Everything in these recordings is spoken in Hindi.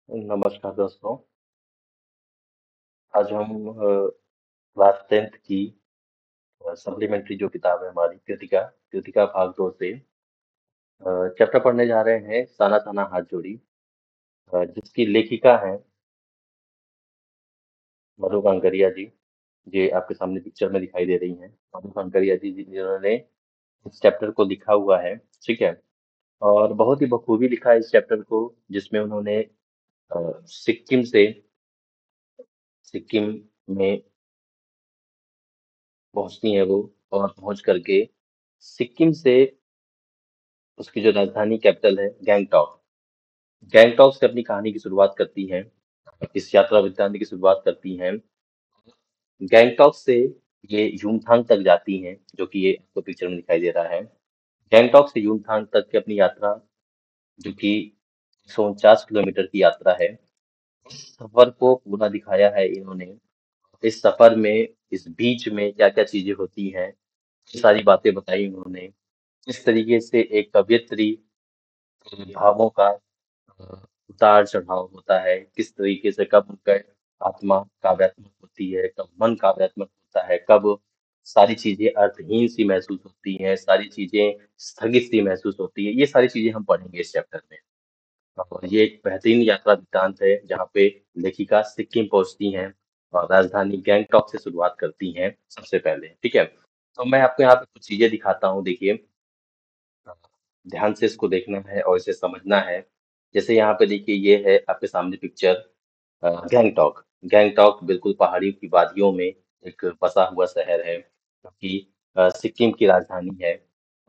नमस्कार दोस्तों। आज हम क्लास 10th की सप्लीमेंट्री जो किताब है हमारी कृतिका कृतिका भाग 2 से चैप्टर पढ़ने जा रहे हैं साना साना हाथ जोड़ी, जिसकी लेखिका हैं मधु कांकरिया जी। ये आपके सामने पिक्चर में दिखाई दे रही हैं मधु कांकरिया जी, जिन्होंने इस चैप्टर को लिखा हुआ है। ठीक है। और बहुत ही बखूबी लिखा है इस चैप्टर को, जिसमें उन्होंने सिक्किम से सिक्किम में पहुंचती हैं वो, और पहुंच करके सिक्किम से उसकी जो राजधानी कैपिटल है गैंगटॉक, गैंगटॉक से अपनी कहानी की शुरुआत करती हैं। इस यात्रा वृत्तांत की शुरुआत करती हैं। गैंगटॉक से ये यूमथांग तक जाती हैं, जो कि ये आपको पिक्चर में दिखाई दे रहा है। गैंगटॉक से यूमथांग तक की अपनी यात्रा, जो कि 149 किलोमीटर की यात्रा है, सफर को पूरा दिखाया है इन्होंने। इस सफर में, इस बीच में क्या क्या चीजें होती हैं, ये सारी बातें बताई उन्होंने। किस तरीके से एक कवयित्री के भावों का उतार चढ़ाव होता है, किस तरीके से कब उनका आत्मा काव्यात्मक होती है, कब मन काव्यात्मक होता है, कब सारी चीजें अर्थहीन सी महसूस होती हैं, सारी चीजें स्थगित सी महसूस होती है। ये सारी चीजें हम पढ़ेंगे इस चैप्टर में। और ये एक बेहतरीन यात्रा वृत्तांत है, जहाँ पे लेखिका सिक्किम पहुंचती हैं और राजधानी गैंगटॉक से शुरुआत करती हैं सबसे पहले। ठीक है। तो मैं आपको यहाँ पे कुछ चीजें दिखाता हूँ, देखिए। ध्यान से इसको देखना है और इसे समझना है। जैसे यहाँ पे देखिए, ये है आपके सामने पिक्चर, गैंगटॉक। गैंगटॉक बिल्कुल पहाड़ी की वादियों में एक बसा हुआ शहर है, जो कि सिक्किम की राजधानी है।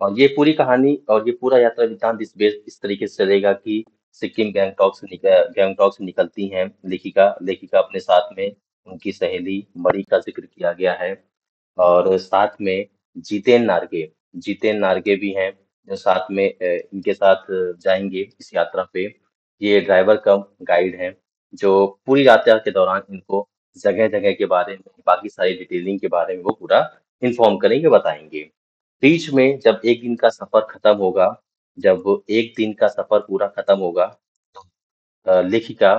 और ये पूरी कहानी और ये पूरा यात्रा वृत्तांत इस तरीके से चलेगा कि सिक्किम गैंगटॉक से निकलती हैं लेखिका लेखिका अपने साथ में उनकी सहेली मणि का जिक्र किया गया है। और साथ में जीतेन नार्गे भी हैं, जो साथ में इनके साथ जाएंगे इस यात्रा पे। ये ड्राइवर कम गाइड हैं, जो पूरी यात्रा के दौरान इनको जगह जगह के बारे में, बाकी सारी डिटेलिंग के बारे में वो पूरा इन्फॉर्म करेंगे, बताएंगे। बीच में जब एक दिन का सफर खत्म होगा, जब वो एक दिन का सफर पूरा खत्म होगा, तो लेखिका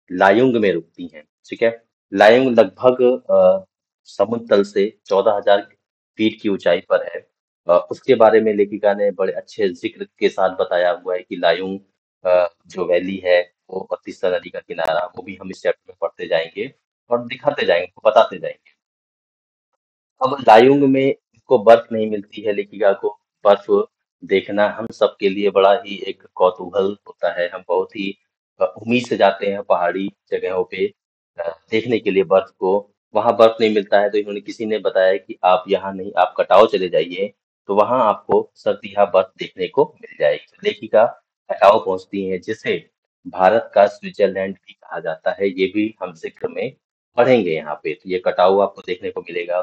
लायुंग में रुकती हैं। ठीक है। लायुंग लगभग समुद्र तल से 14,000 फीट की ऊंचाई पर है। उसके बारे में लेखिका ने बड़े अच्छे जिक्र के साथ बताया हुआ है कि लायुंग जो वैली है, वो तीस्ता नदी का किनारा, वो भी हम इस चैप्टर में पढ़ते जाएंगे और दिखाते जाएंगे, बताते जाएंगे। अब लायुंग में इसको बर्फ नहीं मिलती है लेखिका को। बर्फ देखना हम सबके लिए बड़ा ही एक कौतूहल होता है। हम बहुत ही उम्मीद से जाते हैं पहाड़ी जगहों पे देखने के लिए बर्फ को। वहां बर्फ नहीं मिलता है, तो इन्होंने किसी ने बताया कि आप यहाँ नहीं, आप कटाव चले जाइए, तो वहां आपको सर्दिया बर्फ देखने को मिल जाएगी। तो लेखिका कटाव पहुंचती है, जिसे भारत का स्विट्जरलैंड भी कहा जाता है। ये भी हम जिक्र में पढ़ेंगे यहाँ पे, तो ये कटाव आपको देखने को मिलेगा।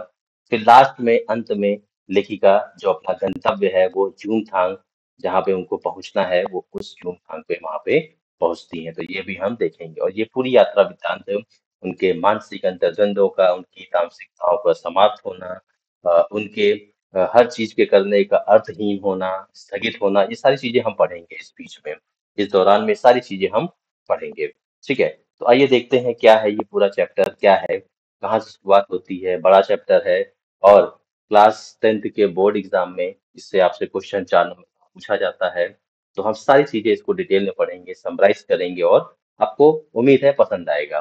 फिर लास्ट में, अंत में, लेखिका जो अपना गंतव्य है वो जूमथांग, जहाँ पे उनको पहुंचना है, वो उस जूमथांग पे वहां पे पहुंचती हैं। तो ये भी हम देखेंगे, और ये पूरी यात्रा वृत्तांत है उनके मानसिक अंतर्द्वंदों का, उनकी तामसिकताओं का समाप्त होना, उनके हर चीज के करने का अर्थहीन होना, स्थगित होना, ये सारी चीजें हम पढ़ेंगे इस बीच में। इस दौरान में सारी चीजें हम पढ़ेंगे। ठीक है। तो आइए देखते हैं क्या है ये पूरा चैप्टर, क्या है, कहाँ से शुरुआत होती है। बड़ा चैप्टर है, और क्लास 10th के बोर्ड एग्जाम में इससे आपसे क्वेश्चन 4 नंबर का पूछा जाता है। तो हम सारी चीजें इसको डिटेल में पढ़ेंगे, समराइज करेंगे, और आपको उम्मीद है पसंद आएगा।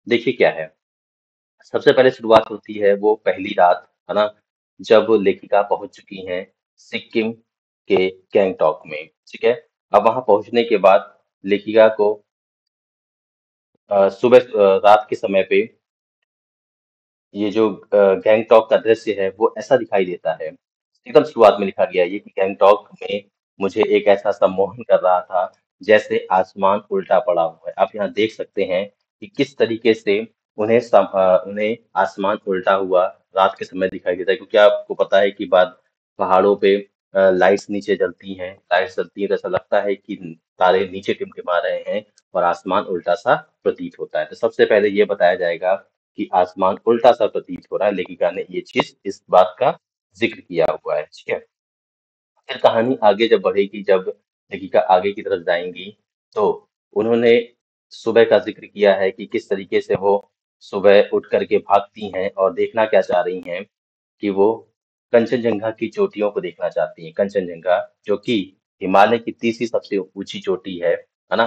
देखिए क्या है। सबसे पहले शुरुआत होती है वो पहली रात, है ना, जब लेखिका पहुंच चुकी हैं सिक्किम के गैंगटॉक में। ठीक है। अब वहां पहुंचने के बाद लेखिका को रात के समय पे ये जो गैंगटॉक का दृश्य है वो ऐसा दिखाई देता है। एकदम शुरुआत में लिखा गया है ये कि गैंगटॉक में मुझे एक ऐसा सम्मोहन कर रहा था, जैसे आसमान उल्टा पड़ा हुआ है। आप यहाँ देख सकते हैं कि किस तरीके से उन्हें आसमान उल्टा हुआ रात के समय दिखाई देता है, क्योंकि आपको पता है कि बाद पहाड़ों पे लाइट्स नीचे जलती हैं, लाइट्स जलती है तो ऐसा लगता है कि तारे नीचे टिमटिमा रहे हैं और आसमान उल्टा सा प्रतीत होता है। तो सबसे पहले ये बताया जाएगा कि आसमान उल्टा सा प्रतीत हो रहा है। लेखिका ने ये चीज, इस बात का जिक्र किया हुआ है। ठीक है। फिर कहानी आगे जब बढ़ेगी, जब लेखिका आगे की तरफ जाएंगी, तो उन्होंने सुबह का जिक्र किया है कि किस तरीके से वो सुबह उठ करके भागती हैं और देखना क्या चाह रही हैं कि वो कंचनजंगा की चोटियों को देखना चाहती हैं। कंचनजंगा जो कि हिमालय की तीसरी सबसे ऊंची चोटी है ना?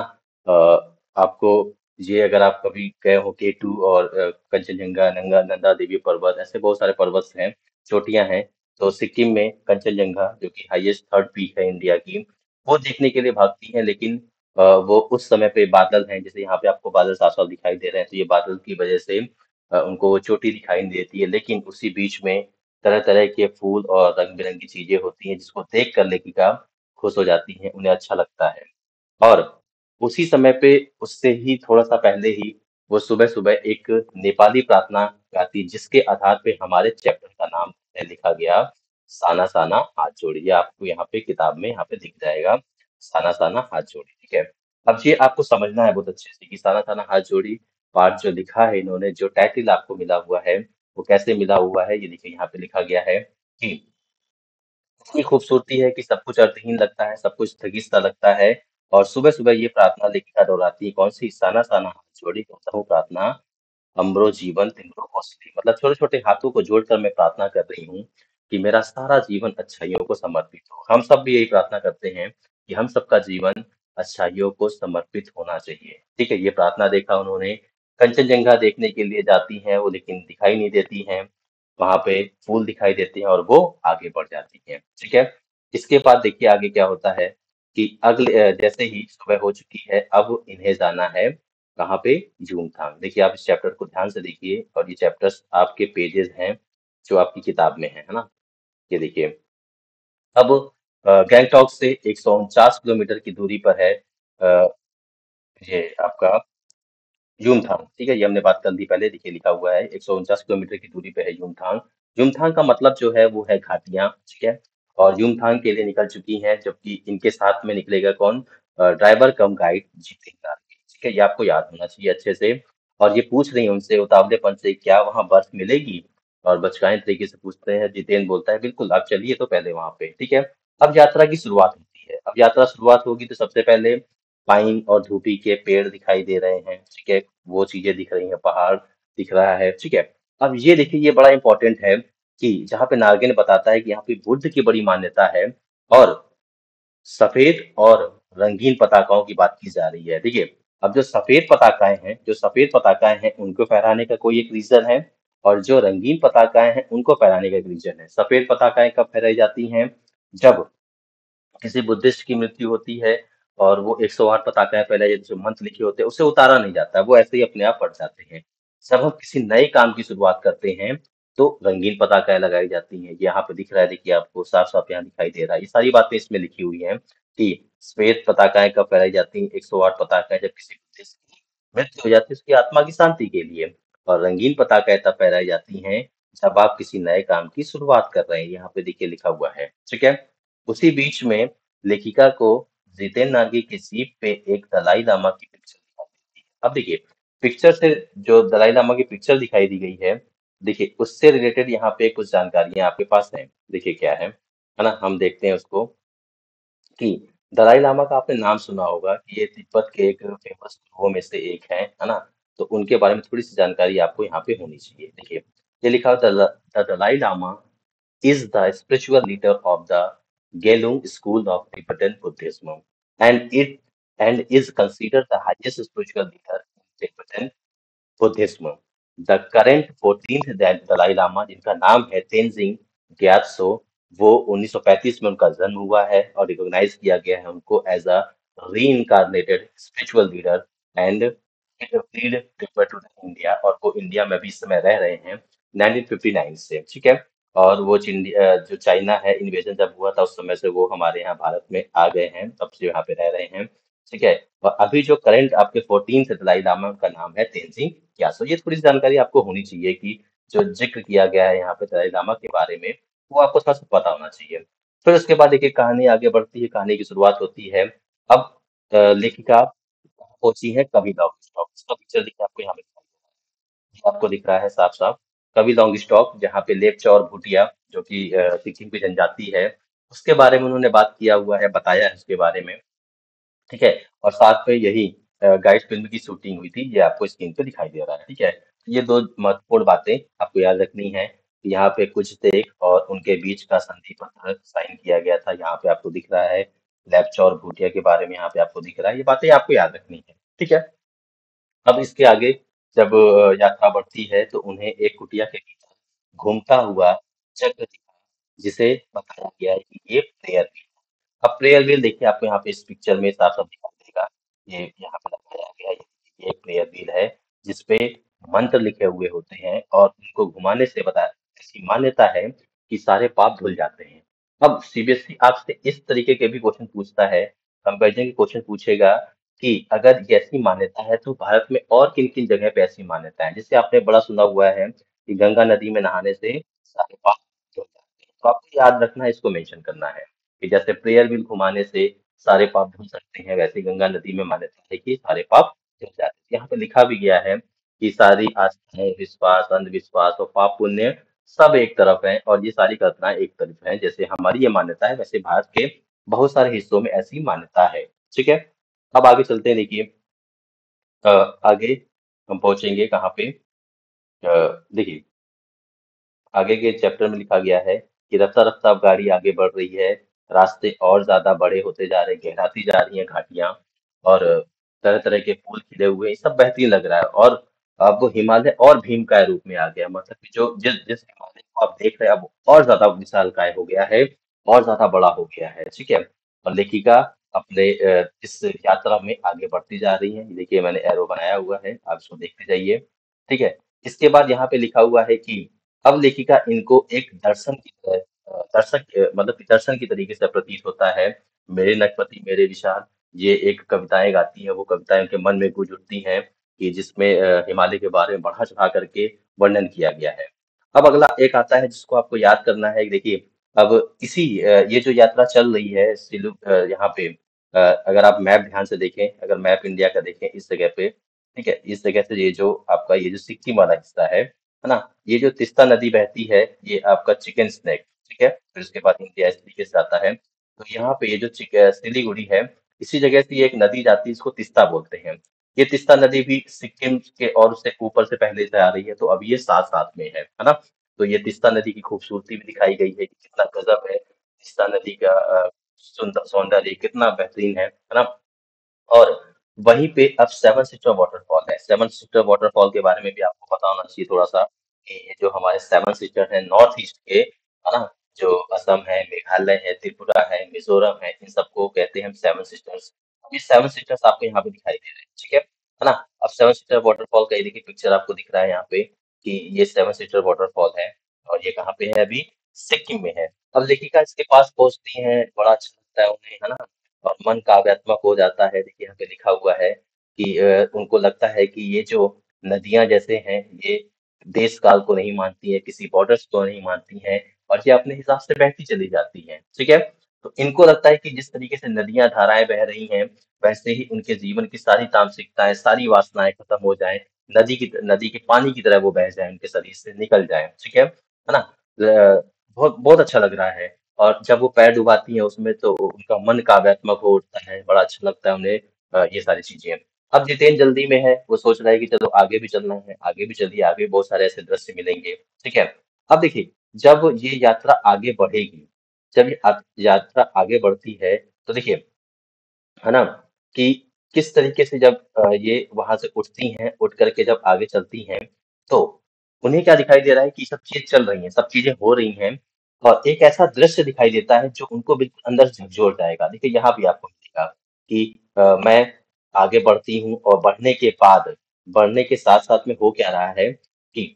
आपको ये अगर आप कभी गए हो केटू और कंचनजंगा, नंदा देवी पर्वत, ऐसे बहुत सारे पर्वत हैं, चोटियां हैं। तो सिक्किम में कंचनजंगा जो कि हाईएस्ट थर्ड पीक है इंडिया की, वो देखने के लिए भागती हैं। लेकिन वो उस समय पे बादल हैं, जैसे यहाँ पे आपको बादल साफ साफ दिखाई दे रहे हैं, तो ये बादल की वजह से उनको वो चोटी दिखाई नहीं देती है। लेकिन उसी बीच में तरह तरह के फूल और रंग बिरंगी चीजें होती हैं, जिसको देख कर लेखिका खुश हो जाती हैं, उन्हें अच्छा लगता है। और उसी समय पे उससे ही थोड़ा-सा पहले ही वो सुबह-सुबह एक नेपाली प्रार्थना गाती है, जिसके आधार पे हमारे चैप्टर का नाम है लिखा गया साना साना हाथ जोड़ी। ये आपको यहाँ पे किताब में यहाँ पे दिख जाएगा, साना साना हाथ जोड़ी, ठीक है? अब ये आपको समझना है बहुत अच्छे से कि साना साना हाथ जोड़ी पाठ जो लिखा है इन्होंने, जो टाइटल आपको मिला हुआ है, वो कैसे मिला हुआ है? ये देखिए यहाँ पे लिखा गया है कि इतनी खूबसूरती है कि सब कुछ अर्थहीन लगता है, सब कुछ स्थगित सा लगता है। और सुबह-सुबह ये प्रार्थना लेखिका दोहराती है, कौन-सी? साना साना हाथ जोड़ी करता हूँ प्रार्थना, हमरो जीवन तिम्रो कौशली। मतलब छोटे-छोटे हाथों को जोड़कर मैं प्रार्थना कर रही हूँ कि मेरा सारा जीवन अच्छाइयों को समर्पित हो। हम सब भी यही प्रार्थना करते हैं कि हम सबका जीवन अच्छाइयों को समर्पित होना चाहिए। ठीक है? ये प्रार्थना देखा उन्होंने। कंचनजंगा देखने के लिए जाती हैं वो, लेकिन दिखाई नहीं देती हैं। वहां पे फूल दिखाई देते हैं और वो आगे बढ़ जाती हैं। ठीक है? इसके बाद देखिए आगे क्या होता है कि जैसे ही सुबह हो चुकी है, अब इन्हें जाना है कहाँ पे? यूमथांग। देखिए आप इस चैप्टर को ध्यान से देखिए, और ये चैप्टर्स आपके पेजेस हैं जो आपकी किताब में है ना? ये देखिए। अब गैंगटॉक से 149 किलोमीटर की दूरी पर है ये आपका यूमथांग। ठीक है? ये हमने बात कर ली पहले, देखिए लिखा हुआ है 149 किलोमीटर की दूरी पे है यूमथांग। यूमथांग का मतलब जो है वो है घाटियां। ठीक है? और यूमथांग के लिए निकल चुकी हैं, जबकि इनके साथ में निकलेगा कौन? ड्राइवर कम गाइड जितेंद्र नारंगी। ठीक है? ये आपको याद होना चाहिए अच्छे से। और ये पूछ रही है उनसे उतावलेपन से, क्या वहां बर्फ मिलेगी? और बचकाने तरीके से पूछते हैं। जितेंद्र बोलता है, बिल्कुल आप चलिए तो पहले वहां पे। ठीक है? अब यात्रा की शुरुआत होती है। अब यात्रा शुरुआत होगी तो सबसे पहले पाइन और धूपी के पेड़ दिखाई दे रहे हैं। ठीक है? वो चीजें दिख रही हैं, पहाड़ दिख रहा है। ठीक है? अब ये देखिए, ये बड़ा इंपॉर्टेंट है कि जहाँ पे नार्गेन बताता है कि यहाँ पे बुद्ध की बड़ी मान्यता है, और सफेद और रंगीन पताकाओं की बात की जा रही है। देखिए, अब जो सफेद पताकाएं हैं उनको फहराने का कोई एक रीजन है, और जो रंगीन पताकाएं हैं उनको फहराने का एक रीजन है। सफेद पताकाएं कब फहराई जाती हैं? जब किसी बुद्धिस्ट की मृत्यु होती है, और वो 108 पताकाएं पहले ये जो मंत्र लिखे होते हैं उससे उतारा नहीं जाता, वो ऐसे ही अपने आप बढ़ जाते हैं। जब हम किसी नए काम की शुरुआत करते हैं तो रंगीन पताकाएं लगाई जाती हैं। ये यहाँ पे दिख रहा है, देखिए आपको साफ साफ यहाँ दिखाई दे रहा है। ये सारी बातें इसमें लिखी हुई हैं कि श्वेत पताकाएं कब फहराई जाती हैं? 108 पताकाएं जब किसी बुद्धिस्ट की मृत्यु हो जाती है उसकी आत्मा की शांति के लिए। और रंगीन पताकाएं तब फहराई जाती हैं जब आप किसी नए काम की शुरुआत कर रहे हैं। यहाँ पे देखिए लिखा हुआ है। ठीक है? उसी बीच में लेखिका को जितेन नार्गी की जीप पे एक दलाई लामा की पिक्चर दिखाई देती है। अब देखिए, पिक्चर से जो दलाई लामा की पिक्चर दिखाई दी गई है, देखिए उससे रिलेटेड यहाँ पे कुछ जानकारियां आपके पास हैं। देखिए क्या है ना? हम देखते हैं उसको कि दलाई लामा का आपने नाम सुना होगा कि ये तिब्बत के एक फेमस गुरुओं में से एक है ना? तो उनके बारे में थोड़ी सी जानकारी आपको यहाँ पे होनी चाहिए। देखिए, ये लिखा हुआ the Dalai Lama is the spiritual leader of the Gelung school of Tibetan Buddhism, and it and is considered the highest spiritual leader in Tibetan Buddhism. The current 14th Dalai Lama, जिनका नाम है तेंजिंग ग्यात्सो, वो 1935 में उनका जन्म हुआ है, और रिकॉग्नाइज किया गया है उनको as a reincarnated spiritual leader, and lead Tibet to India. और वो इंडिया में भी इस समय रह रहे हैं 1959 से। ठीक है? और वो जो चाइना है इन्वेजन जब हुआ था उस समय से वो हमारे यहाँ भारत में आ गए हैं, तब से यहाँ पे रह रहे हैं। ठीक है? और अभी जो करंट आपके 14th दलाई लामा का नाम है तेंजिंग ग्यात्सो। ये थोड़ी सी जानकारी आपको होनी चाहिए कि जो जिक्र किया गया है यहाँ पे दलाई लामा के बारे में, वो आपको थोड़ा सा पता होना चाहिए। फिर उसके बाद देखिए कहानी आगे बढ़ती है, कहानी की शुरुआत होती है। अब लेखिका पहुंची है कभी लॉन्ग स्टॉप। इसका पिक्चर देखिए आपको यहाँ पे दिखाई दे रहा है। ये आपको दिख रहा है साफ साफ, कभी लॉन्ग स्टॉप, जहाँ पे लेप्चा और भूटिया जो कि सिक्किम की जनजाति है, उसके बारे में उन्होंने बात किया हुआ है, बताया है उसके बारे में। ठीक है? और साथ में यही गाइड फिल्म की शूटिंग हुई थी, ये आपको स्क्रीन पे दिखाई दे रहा है, ठीक है। ये दो महत्वपूर्ण बातें आपको याद रखनी है। यहाँ पे कुछ देख और उनके बीच का संधि पत्र साइन किया गया था, यहाँ पे आपको दिख रहा है। लेप्चा और भूटिया के बारे में यहाँ पे आपको दिख रहा है, ये बातें आपको याद रखनी है, ठीक है। अब इसके आगे जब यात्रा बढ़ती है तो उन्हें एक कुटिया के भीतर घूमता हुआ चक्र दिखा, जिसे बताया गया है कि ये प्रेयर व्हील। अब प्रेयर व्हील देखिए आपको यहाँ पे इस पिक्चर में साफ साफ दिखाई देगा। ये यहाँ पे लगाया गया है, ये एक प्रेयर व्हील है जिसपे मंत्र लिखे हुए होते हैं और उनको घुमाने से बता ऐसी मान्यता है कि सारे पाप धुल जाते हैं। अब सीबीएसई आपसे इस तरीके के भी क्वेश्चन पूछता है, कंपैरिजन के क्वेश्चन पूछेगा कि अगर ये ऐसी मान्यता है तो भारत में और किन-किन जगह पे ऐसी मान्यता है? जैसे आपने बड़ा सुना हुआ है कि गंगा नदी में नहाने से सारे पाप धुल जाते हैं। तो आपको याद रखना है, इसको मेंशन करना है कि जैसे प्रेयर व्हील घुमाने से सारे पाप धुल सकते हैं, वैसे गंगा नदी में मान्यता है कि सारे पाप धुल जाते हैं। यहाँ पे लिखा भी गया है कि सारी आस्थाएँ, विश्वास, अंधविश्वास और पाप पुण्य सब एक तरफ हैं और ये सारी कल्पनाएँ एक तरफ हैं। जैसे हमारी ये मान्यता है, वैसे भारत के बहुत सारे हिस्सों में ऐसी मान्यता है। ठीक है? अब आगे चलते हैं, देखिए अ, आगे हम पहुँचेंगे कहाँ पे? देखिए आगे के चैप्टर में लिखा गया है कि रफ्ता-रफ्ता अब गाड़ी आगे बढ़ रही है, रास्ते और ज़्यादा बड़े होते जा रहे हैं, गहराती जा रही हैं घाटियाँ और तरह-तरह के पुल खिले हुए हैं, ये सब बेहतरीन लग रहा है और अब वो हिमालय और भीमकाय रूप में आ गया। मतलब कि जो जिस जिस हिमालय को आप देख रहे हैं, अब और ज़्यादा विशालकाय हो गया है, और ज़्यादा बड़ा हो गया है, ठीक है? और लेखिका अपने इस यात्रा में आगे बढ़ती जा रही हैं। देखिए मैंने एरो बनाया हुआ है, आप इसको देखते जाइए, ठीक है? इसके बाद यहाँ पे लिखा हुआ है कि अब लेखिका इनको एक दर्शन की तरह मतलब कि दर्शन की तरीके से प्रतीत होता है। मेरे नटपति मेरे विशाल, ये एक कविताएँ गाती है, वो कविताएँ उनके मन में गूँज उठती हैं कि जिसमें हिमालय के बारे में बढ़ा-चढ़ा करके वर्णन किया गया है। अब अगला एक आता है जिसको आपको याद करना है, देखिए अब इसी ये जो यात्रा चल रही है यहाँ पे अगर आप मैप ध्यान से देखें, अगर मैप इंडिया का देखें इस जगह पे, ठीक है? इस जगह से ये जो आपका ये जो सिक्किम वाला हिस्सा है ना? ये जो तीस्ता नदी बहती है, ये आपका चिकन स्नेक, ठीक है? फिर उसके बाद इंडिया इस तरीके से आता है। तो यहाँ पे ये जो सिलीगुड़ी है, इसी जगह से ये एक नदी जाती है, इसको तीस्ता बोलते हैं। ये तीस्ता नदी भी सिक्किम के और उससे ऊपर से पहले से आ रही है, तो अब ये साथ-साथ में है ना? तो ये तीस्ता नदी की खूबसूरती भी दिखाई गई है कि कितना गज़ब है, तीस्ता नदी का सौंदर्य कितना बेहतरीन है ना? और वहीं पे अब सेवन सिस्टर वाटरफॉल है। सेवन सिस्टर वाटरफॉल के बारे में भी आपको पता होना चाहिए थोड़ा-सा कि ये जो हमारे सेवन सिस्टर हैं नॉर्थ ईस्ट के, है ना? जो असम है, मेघालय है, त्रिपुरा है, मिज़ोरम है, इन सबको कहते हैं हम सेवन सिस्टर्स। अब ये सेवन सिस्टर्स आपको यहाँ पे दिखाई दे रहे हैं, ठीक है ना? अब सेवन सिस्टर वाटरफॉल का ये देखिए पिक्चर आपको दिख रहा है यहाँ पे कि ये सेवन सिस्टर वाटरफॉल है और ये कहाँ पे है अभी? सिक्किम में है। अब लेखिका इसके पास पहुँचती हैं, बड़ा अच्छा लगता है उन्हें, है ना? और मन काव्यात्मक हो जाता है। देखिए यहाँ पे लिखा हुआ है कि उनको लगता है कि ये जो नदियाँ जैसे हैं, ये देश काल को नहीं मानती हैं, किसी बॉर्डर्स को नहीं मानती हैं और ये अपने हिसाब से बहती चली जाती हैं, ठीक है? तो इनको लगता है कि जिस तरीके से नदियाँ, धाराएँ बह रही हैं, वैसे ही उनके जीवन की सारी तामसिकताएँ, सारी वासनाएँ खत्म हो जाएँ, नदी के पानी की तरह वो बह जाएँ, उनके शरीर से निकल जाएँ, ठीक है ना? बहुत बहुत अच्छा लग रहा है। और जब वो पैर डुबाती हैं उसमें तो उनका मन काव्यात्मक हो उठता है, बड़ा अच्छा लगता है उन्हें ये सारी चीज़ें। अब जितेन जल्दी में है, वो सोच रहा है कि चलो आगे भी चलना है, आगे भी चलिए, आगे बहुत सारे ऐसे दृश्य मिलेंगे, ठीक है? अब देखिए, जब ये यात्रा आगे बढ़ेगी, जब ये यात्रा आगे बढ़ती है, तो देखिए है ना? कि किस तरीके से जब ये वहाँ से उठती हैं, उठ कर के जब आगे चलती हैं, तो उन्हें क्या दिखाई दे रहा है कि सब चीज़ चल रही हैं, सब चीज़ें हो रही हैं और एक ऐसा दृश्य दिखाई देता है जो उनको बिल्कुल अंदर से झकझोर जाएगा। देखिए यहाँ भी आपको मिलेगा कि मैं आगे बढ़ती हूँ और बढ़ने के साथ-साथ में हो क्या रहा है कि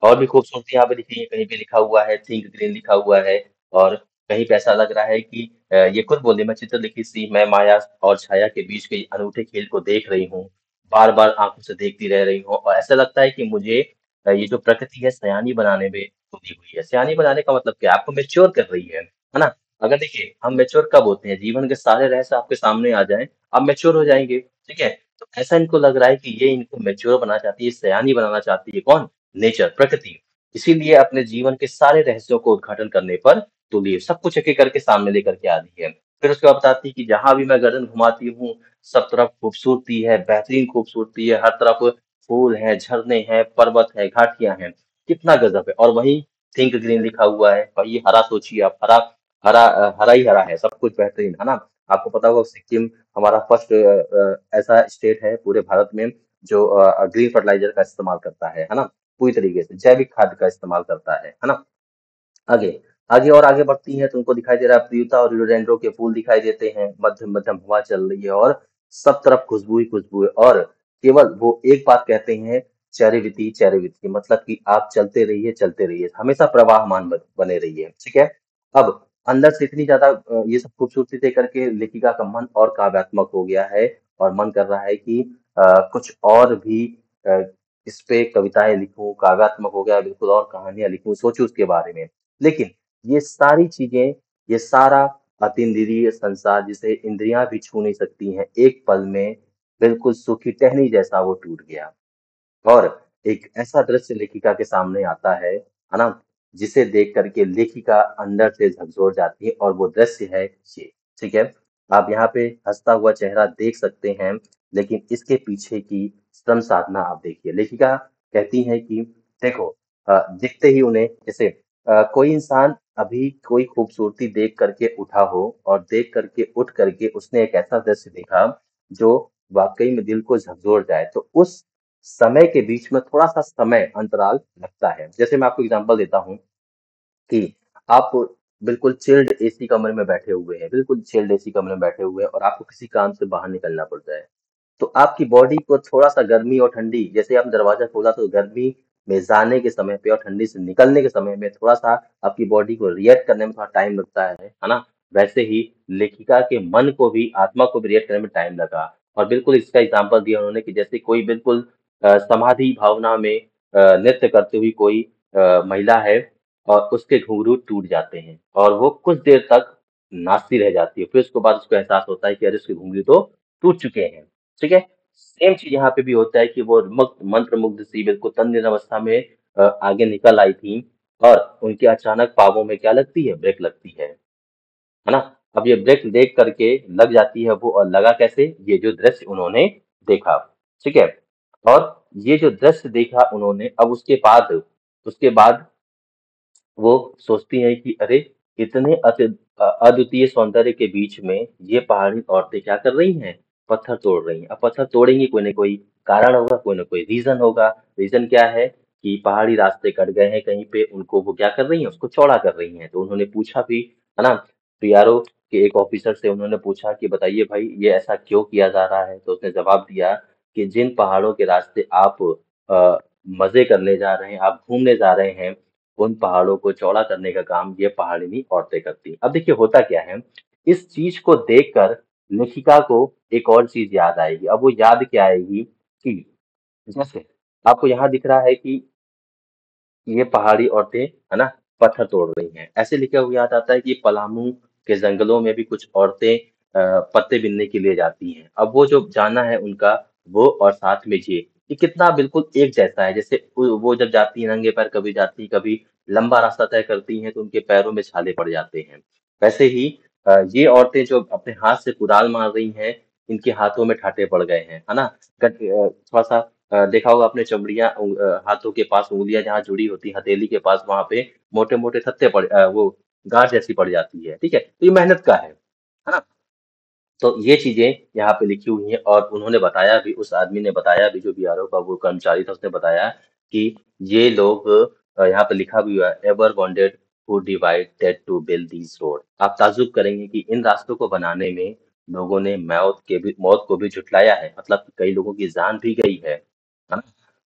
और भी खूबसूरती यहाँ पे दिखी है, कहीं पे लिखा हुआ है थिंक ग्रीन लिखा हुआ है और कहीं पे ऐसा लग रहा है कि ये खुद बोली मैं चित्रलिखित सी मैं माया और छाया के बीच के अनूठे खेल को देख रही हूँ, बार-बार आँखों से देखती रह रही हूँ और ऐसा लगता है कि मुझे ये जो प्रकृति है सयानी बनाने में तुली हुई है। सयानी बनाने का मतलब क्या है? आपको मैच्योर कर रही है ना? अगर देखिए हम मैच्योर कब होते हैं? जीवन के सारे रहस्य आपके सामने आ जाएँ, आप मैच्योर हो जाएँगे, ठीक है? तो ऐसा इनको लग रहा है कि ये इनको मैच्योर बनाना चाहती है, सयानी बनाना चाहती है कौन? नेचर, प्रकृति। इसीलिए अपने जीवन के सारे रहस्यों को उद्घाटन करने पर तुली है, सब कुछ एक-एक करके सामने लेकर के आ रही है। फिर उसके बाद बताती है कि जहां भी मैं गर्दन घुमाती हूँ सब तरफ खूबसूरती है, बेहतरीन खूबसूरती है, हर तरफ फूल हैं, झरने हैं, पर्वत है, घाटियां हैं, कितना गजब है। और वहीं थिंक ग्रीन लिखा हुआ है, भाई ये हरा सोचिए आप, हरा हरा हरा ही हरा है, सब कुछ बेहतरीन है ना। आपको पता होगा सिक्किम हमारा फर्स्ट ऐसा स्टेट है पूरे भारत में जो ग्रीन फर्टिलाइजर का इस्तेमाल करता है ना, पूरी तरीके से जैविक खाद का इस्तेमाल करता है ना। आगे आगे और आगे बढ़ती हैं तो उनको दिखाई दे रहा है प्रियुता और यूरोडेंड्रो के फूल दिखाई देते हैं, मध्यम मध्यम हवा चल रही है और सब तरफ खुशबू ही खुशबू है। और केवल वो एक बात कहते हैं, चैरिविती मतलब कि आप चलते रहिए हमेशा प्रवाहमान बने रहिए, ठीक है। अब अंदर से इतनी ज्यादा ये सब खूबसूरती देख करके लेखिका का मन और काव्यात्मक हो गया है और मन कर रहा है कि कुछ और भी अ, इस पे कविताएं लिखूं, काव्यात्मक हो गया है बिल्कुल और कहानियां लिखूं, सोचूं उसके बारे में। लेकिन ये सारी चीजें, ये सारा अतीन्द्रिय संसार जिसे इंद्रियां भी छू नहीं सकती हैं, एक पल में बिल्कुल सूखी टहनी जैसा वो टूट गया। और एक ऐसा दृश्य लेखिका के सामने आता है ना, जिसे देख करके लेखिका अंदर से झकझोर जाती है और वो दृश्य है ये, ठीक है। आप यहाँ पे हंसता हुआ चेहरा देख सकते हैं, लेकिन इसके पीछे की श्रम साधना आप देखिए। लेखिका कहती है कि देखो दिखते ही उन्हें जैसे कोई इंसान अभी कोई खूबसूरती देख करके उठा हो और देख करके उठ करके उसने एक ऐसा दृश्य देखा जो वाकई में दिल को झकझोर जाए, तो उस समय के बीच में थोड़ा-सा समय अंतराल लगता है। जैसे मैं आपको एग्ज़ाम्पल देता हूँ कि आप बिल्कुल चिल्ड एसी कमरे में बैठे हुए हैं, बिल्कुल चिल्ड एसी कमरे में बैठे हुए हैं और आपको किसी काम से बाहर निकलना पड़ जाए। तो आपकी बॉडी को थोड़ा-सा गर्मी और ठंडी, जैसे आपने दरवाज़ा खोला तो गर्मी में जाने के समय पे और ठंडी से निकलने के समय में थोड़ा-सा आपकी बॉडी को रिएक्ट करने में थोड़ा टाइम लगता है ना? वैसे ही लेखिका के मन को भी, आत्मा को भी रिएक्ट करने में टाइम लगा। और बिल्कुल इसका एग्ज़ाम्पल दिया उन्होंने कि जैसे कोई बिल्कुल समाधि भावना में नृत्य करती हुई कोई महिला है और उसके घुंघरू टूट जाते हैं और वो कुछ देर तक नाचती रह जाती है। फिर उसके बाद उसको एहसास होता है कि अरे उसके घुंघरू तो टूट चुके हैं। ठीक है? सेम चीज़ यहाँ पे भी होता है कि वो मंत्रमुग्ध सी बिल्कुल तन्द्रा अवस्था में आगे निकल आई थी और उनके अचानक पाँवों में क्या लगती है? ब्रेक लगती है ना? अब ये ब्रेक देख करके लग जाती है वो, और लगा कैसे? ये जो दृश्य उन्होंने देखा, ठीक है? और ये जो दृश्य देखा उन्होंने, अब उसके बाद वो सोचती हैं कि अरे! इतने अद्वितीय सौंदर्य के बीच में ये पहाड़ी औरतें क्या कर रही हैं? पत्थर तोड़ रही हैं। अब पत्थर तोड़ेंगी, कोई न कोई कारण होगा, कोई न कोई रीज़न होगा। रीज़न क्या है कि पहाड़ी रास्ते कट गए हैं कहीं पे, उनको वो क्या कर रही हैं, उसको चौड़ा कर रही हैं। तो उन्होंने पूछा भी, है ना? पीआरओ के एक ऑफिसर से उन्होंने पूछा कि बताइए भाई ये ऐसा क्यों किया जा रहा है? तो उसने जवाब दिया कि जिन पहाड़ों के रास्ते आप अ, मज़े करने जा रहे हैं, आप घूमने जा रहे हैं, उन पहाड़ों को चौड़ा करने का काम ये पहाड़िनी औरतें करती हैं। अब देखिए होता क्या है, इस चीज को देखकर लेखिका को एक और चीज याद आएगी। अब वो याद क्या आएगी कि जैसे आपको यहाँ दिख रहा है कि ये पहाड़ी औरतें है ना पत्थर तोड़ रही हैं। ऐसे लिखा हुआ याद आता है कि पलामू के जंगलों में भी कुछ औरतें पत्ते बिनने के लिए जाती हैं। अब वो जो जाना है उनका, वो और साथ में ये कितना बिल्कुल एक जैसा है। जैसे वो जब जाती हैं नंगे पैर, कभी जाती कभी लंबा रास्ता तय करती हैं तो उनके पैरों में छाले पड़ जाते हैं। वैसे ही ये औरतें जो अपने हाथ से कुदाल मार रही हैं, इनके हाथों में ठाटे पड़ गए हैं, है ना। थोड़ा सा देखा होगा आपने चमड़ियां हाथों के पास उंगलियां जहाँ जुड़ी होती हैं, हथेली के पास, वहां पे मोटे मोटे वो गांठ जैसी पड़ जाती है, ठीक है। तो ये मेहनत का है ना। तो ये चीजें यहाँ पे लिखी हुई हैं और उन्होंने बताया भी, उस आदमी ने बताया भी, जो बीआरओ का वो कर्मचारी था, उसने बताया कि ये लोग यहाँ पे लिखा भी हुआ है, ever bonded who divided to build this road. आप ताज्जुब करेंगे कि इन रास्तों को बनाने में लोगों ने मौत को भी झुठलाया है, मतलब कि कई लोगों की जान भी गई है ना?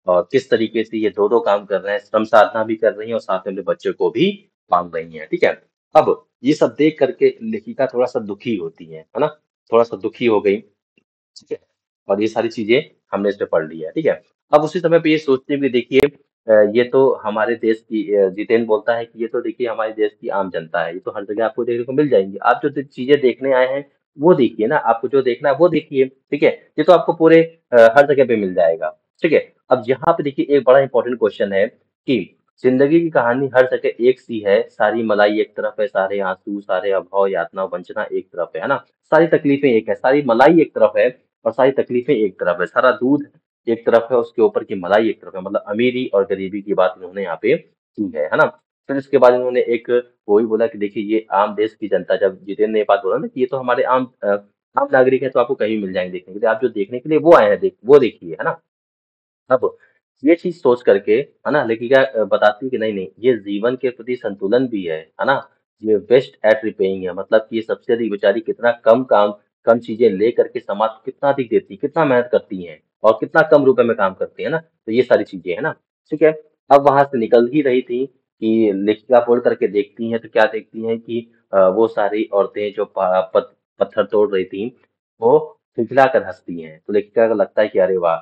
और किस तरीके से ये दो काम कर रहे हैं, श्रम साधना भी कर रही हैं और साथ में अपने बच्चे को भी पाल रही हैं, ठीक है। अब ये सब देख करके लेखिका थोड़ा सा दुखी होती है ना, थोड़ा सा दुखी हो गई, ठीक है। और ये सारी चीजें हमने इस पे पढ़ ली है, ठीक है। अब उसी समय पे ये सोचते हुए देखिए ये तो हमारे देश की जितेंद्र बोलता है कि ये तो देखिए हमारे देश की आम जनता है, ये तो हर जगह आपको देखने को मिल जाएंगी। आप जो चीजें देखने आए हैं वो देखिए ना, आपको जो देखना है वो देखिए, ठीक है। ये तो आपको पूरे हर जगह पे मिल जाएगा, ठीक है। अब यहाँ पे देखिए एक बड़ा इंपॉर्टेंट क्वेश्चन है कि जिंदगी की कहानी हर जगह एक सी है, सारी मलाई एक तरफ है, सारे आंसू, सारे अभाव, यातना, वंचना एक तरफ है ना? सारी तकलीफें एक है, सारी मलाई एक तरफ है और सारी तकलीफें एक तरफ है, सारा दूध एक तरफ है, उसके ऊपर की मलाई एक तरफ है, मतलब अमीरी और गरीबी की बात इन्होंने यहाँ पे की है ना? फिर इसके बाद इन्होंने एक वो भी बोला कि देखिए ये आम देश की जनता, जब जितेंद्र ने ये बात बोला ना कि ये तो हमारे आम नागरिक है, तो आपको कहीं मिल जाएंगे देखने के लिए, आप जो देखने के लिए वो आए हैं वो देखिए, है ना? अब ये चीज सोच करके, है ना, लेखिका बताती है कि नहीं नहीं, ये जीवन के प्रति संतुलन भी है ना? ये वेस्ट एट रिपेइंग है, मतलब कि ये सबसे अधिक बेचारी कितना कम काम, कम चीजें ले करके समाज को कितना अधिक देती है, कितना मेहनत करती हैं और कितना कम रुपए में काम करती है ना? तो ये सारी चीजें है ना? ठीक है। अब वहां से निकल ही रही थी कि लेखिका मुड़ करके देखती हैं तो क्या देखती हैं कि वो सारी औरतें जो पत्थर तोड़ रही थी, वो खिलखिला कर हंसती हैं। तो लेखिका को लगता है कि अरे वाह,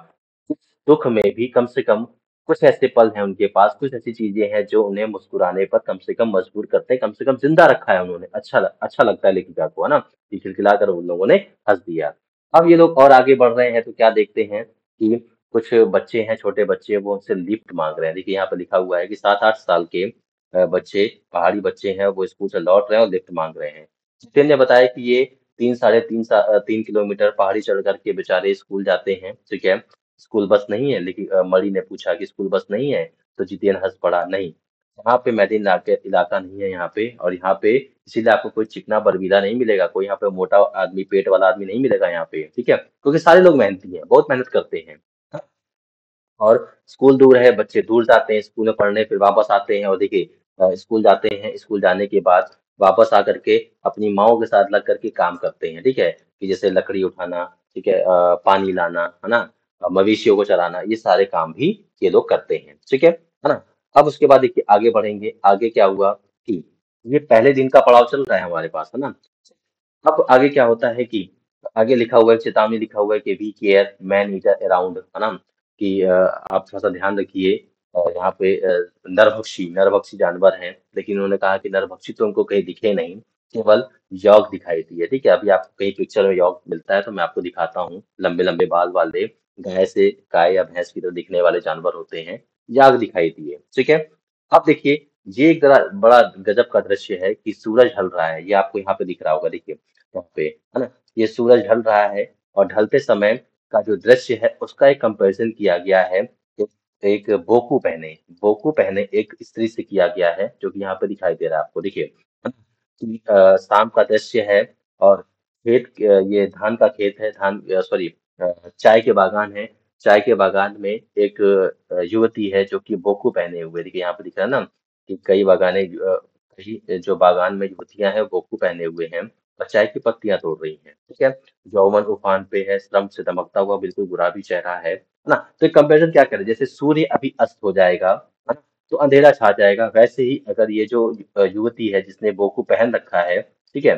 इस दुख में भी कम से कम कुछ ऐसे पल हैं उनके पास, कुछ ऐसी चीजें हैं जो उन्हें मुस्कुराने पर कम से कम मजबूर करते हैं, कम से कम जिंदा रखा है उन्होंने। अच्छा लगता है लेखिका को, है ना? कि खिलखिलाकर उन लोगों ने हंस दिया। अब ये लोग और आगे बढ़ रहे हैं तो क्या देखते हैं कि कुछ बच्चे हैं, छोटे बच्चे, वो उनसे लिफ्ट मांग रहे हैं। देखिए यहाँ पे लिखा हुआ है कि 7-8 साल के बच्चे, पहाड़ी बच्चे हैं, वो स्कूल से लौट रहे हैं और लिफ्ट मांग रहे हैं। जितेन ने बताया कि ये 3 किलोमीटर पहाड़ी चढ़ करके बेचारे स्कूल जाते हैं, ठीक है? स्कूल बस नहीं है, लेकिन मणि ने पूछा कि स्कूल बस नहीं है, तो जितेन हंस पड़ा, नहीं, यहाँ पे मैदानी इलाका नहीं है यहाँ पे, और यहाँ पे इसीलिए आपको कोई चिकना बर्बीला नहीं मिलेगा, कोई यहाँ पे मोटा आदमी, पेट वाला आदमी नहीं मिलेगा यहाँ पे, ठीक है? क्योंकि सारे लोग मेहनती हैं, बहुत मेहनत करते हैं। और स्कूल दूर है, बच्चे दूर जाते हैं स्कूल में पढ़ने, फिर वापस आते हैं और देखिए स्कूल जाते हैं, स्कूल जाने के बाद वापस आकर के अपनी माँओं के साथ लग करके काम करते हैं, ठीक है? कि जैसे लकड़ी उठाना, ठीक है, पानी लाना, है ना? मवेशियों को चराना, ये सारे काम भी ये लोग करते हैं, ठीक है ना? अब उसके बाद देखिए आगे बढ़ेंगे, आगे क्या हुआ कि ये पहले दिन का पड़ाव चल रहा है हमारे पास, है ना? अब आगे क्या होता है कि आगे लिखा हुआ है, चेतावनी लिखा हुआ है कि be care man eater around, है ना? कि आप थोड़ा सा ध्यान रखिए, यहाँ पे नरभक्षी जानवर हैं, लेकिन उन्होंने कहा कि नरभक्षी तो उनको कहीं दिखे नहीं, केवल यॉग दिखाई दिए, ठीक है? अभी आपको कहीं पिक्चर में यॉग मिलता है तो मैं आपको दिखाता हूँ, लंबे लंबे बाल वाले, गाय या भैंस की तरह दिखने वाले जानवर होते हैं, याक दिखाई दिए, ठीक है? अब देखिए, ये एक बड़ा गजब का दृश्य है कि सूरज ढल रहा है, ये आपको यहाँ पे दिख रहा होगा, देखिए यहाँ पे, है ना? ये सूरज ढल रहा है और ढलते समय का जो दृश्य है उसका एक कंपैरिजन किया गया है एक, एक बोकू पहने एक स्त्री से किया गया है, जो कि यहाँ पे दिखाई दे रहा है आपको, देखिए, है ना? कि शाम का दृश्य है और ये धान का खेत है, सॉरी, चाय के बागान है, चाय के बागान में एक युवती है जो कि बोकू पहने हुए, देखिए यहाँ पे दिख रहा है ना कि कई जो बागान में युवतियां हैं बोकू पहने हुए हैं और चाय की पत्तियां तोड़ रही हैं, ठीक है? यौवन उफान पे है, श्रम से दमकता हुआ बिल्कुल गुलाबी चेहरा है ना? तो एक कंपेरिजन क्या करें, जैसे सूर्य अभी अस्त हो जाएगा, है ना? तो अंधेरा छा जाएगा, वैसे ही अगर ये जो युवती है जिसने बोकू पहन रखा है, ठीक है,